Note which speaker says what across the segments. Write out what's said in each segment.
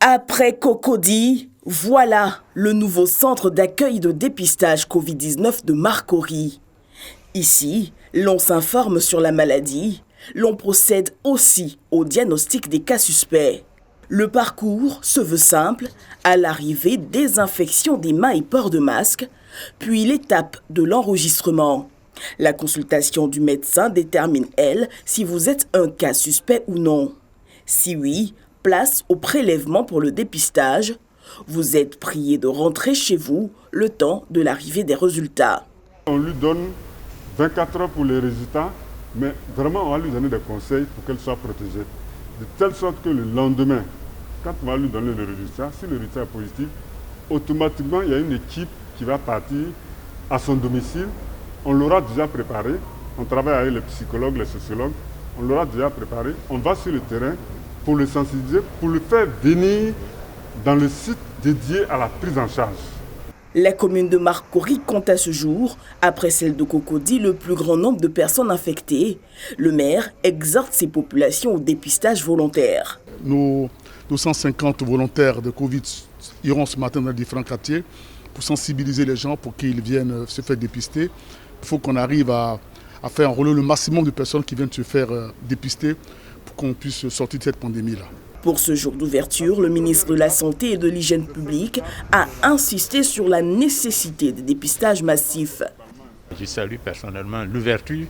Speaker 1: Après Cocody, voilà le nouveau centre d'accueil de dépistage Covid-19 de Marcory. Ici, l'on s'informe sur la maladie, l'on procède aussi au diagnostic des cas suspects. Le parcours se veut simple, à l'arrivée, désinfection des mains et port de masque, puis l'étape de l'enregistrement. La consultation du médecin détermine, elle, si vous êtes un cas suspect ou non. Si oui, place au prélèvement pour le dépistage. Vous êtes prié de rentrer chez vous le temps de l'arrivée des résultats.
Speaker 2: On lui donne 24 heures pour les résultats, mais vraiment on va lui donner des conseils pour qu'elle soit protégée. De telle sorte que le lendemain, quand on va lui donner le résultat, si le résultat est positif, automatiquement il y a une équipe qui va partir à son domicile. On l'aura déjà préparé, on travaille avec les psychologues, les sociologues, on l'aura déjà préparé, on va sur le terrain pour le sensibiliser, pour le faire venir dans le site dédié à la prise en charge.
Speaker 1: La commune de Marcory compte à ce jour, après celle de Cocody, le plus grand nombre de personnes infectées. Le maire exhorte ses populations au dépistage volontaire.
Speaker 3: Nos 250 volontaires de Covid iront ce matin dans les différents quartiers pour sensibiliser les gens pour qu'ils viennent se faire dépister. Il faut qu'on arrive à faire enrôler le maximum de personnes qui viennent se faire dépister pour qu'on puisse sortir de cette pandémie-là.
Speaker 1: Pour ce jour d'ouverture, le ministre de la Santé et de l'Hygiène publique a insisté sur la nécessité de dépistage massif.
Speaker 4: Je salue personnellement l'ouverture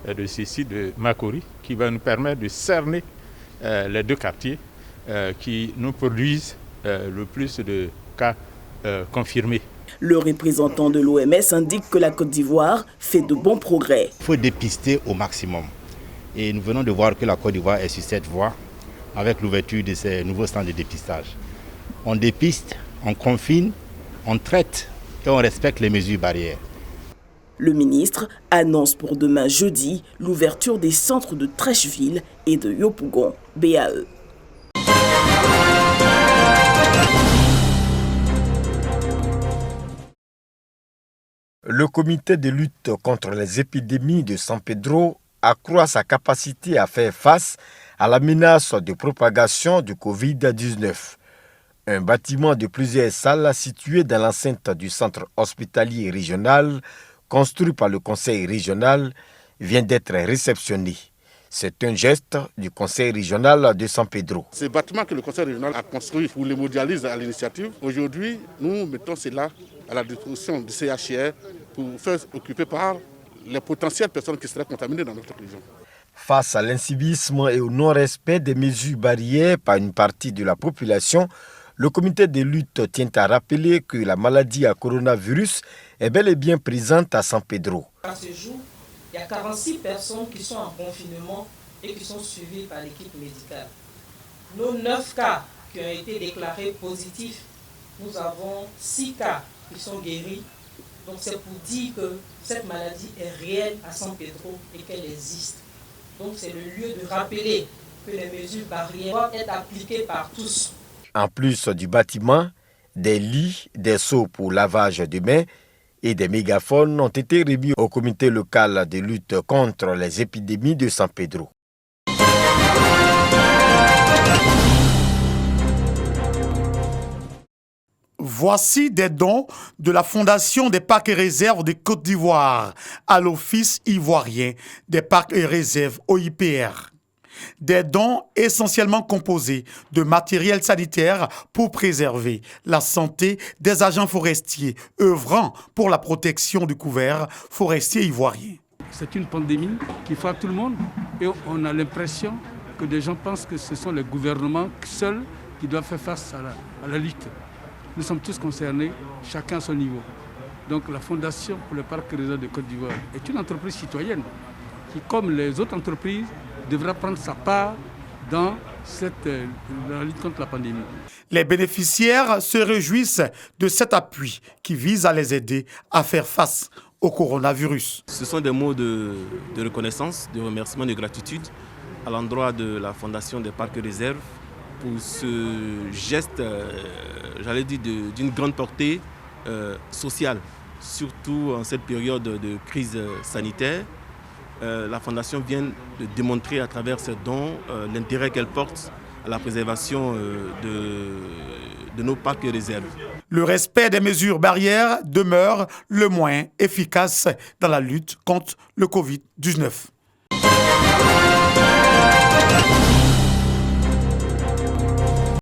Speaker 4: de ce site de Marcory qui va nous permettre de cerner les deux quartiers qui nous produisent le plus de cas confirmés.
Speaker 1: Le représentant de l'OMS indique que la Côte d'Ivoire fait de bons progrès.
Speaker 5: Il faut dépister au maximum. Et nous venons de voir que la Côte d'Ivoire est sur cette voie avec l'ouverture de ces nouveaux stands de dépistage. On dépiste, on confine, on traite et on respecte les mesures barrières.
Speaker 1: Le ministre annonce pour demain jeudi l'ouverture des centres de Trècheville et de Yopougon, BAE.
Speaker 6: Le comité de lutte contre les épidémies de San Pedro accroît sa capacité à faire face à la menace de propagation du Covid-19. Un bâtiment de plusieurs salles situé dans l'enceinte du centre hospitalier régional, construit par le conseil régional, vient d'être réceptionné. C'est un geste du conseil régional de San Pedro.
Speaker 7: Ce bâtiment que le conseil régional a construit pour le mondialiser à l'initiative, aujourd'hui, nous mettons cela à la disposition du CHR pour faire occuper par les potentielles personnes qui seraient contaminées dans notre région.
Speaker 6: Face à l'incivisme et au non-respect des mesures barrières par une partie de la population, le comité de lutte tient à rappeler que la maladie à coronavirus est bel et bien présente à San Pedro.
Speaker 8: À ce jour, il y a 46 personnes qui sont en confinement et qui sont suivies par l'équipe médicale. Nos 9 cas qui ont été déclarés positifs, nous avons 6 cas qui sont guéris. Donc c'est pour dire que cette maladie est réelle à San Pedro et qu'elle existe. Donc c'est le lieu de rappeler que les mesures barrières doivent être appliquées par tous.
Speaker 6: En plus du bâtiment, des lits, des seaux pour lavage de mains et des mégaphones ont été remis au comité local de lutte contre les épidémies de San Pedro.
Speaker 9: Voici des dons de la Fondation des Parcs et Réserves de Côte d'Ivoire à l'Office ivoirien des Parcs et Réserves OIPR. Des dons essentiellement composés de matériel sanitaire pour préserver la santé des agents forestiers œuvrant pour la protection du couvert forestier ivoirien.
Speaker 10: C'est une pandémie qui frappe tout le monde et on a l'impression que des gens pensent que ce sont les gouvernements seuls qui doivent faire face à la lutte. Nous sommes tous concernés, chacun à son niveau. Donc la Fondation pour le Parc et Réserve de Côte d'Ivoire est une entreprise citoyenne qui, comme les autres entreprises, devra prendre sa part dans la lutte contre la pandémie.
Speaker 9: Les bénéficiaires se réjouissent de cet appui qui vise à les aider à faire face au coronavirus.
Speaker 11: Ce sont des mots de reconnaissance, de remerciement, de gratitude à l'endroit de la Fondation des Parcs et Réserves pour ce geste, j'allais dire, d'une grande portée sociale, surtout en cette période de crise sanitaire. La Fondation vient de démontrer à travers ses dons l'intérêt qu'elle porte à la préservation de nos parcs et réserves.
Speaker 9: Le respect des mesures barrières demeure le moyen efficace dans la lutte contre le Covid-19.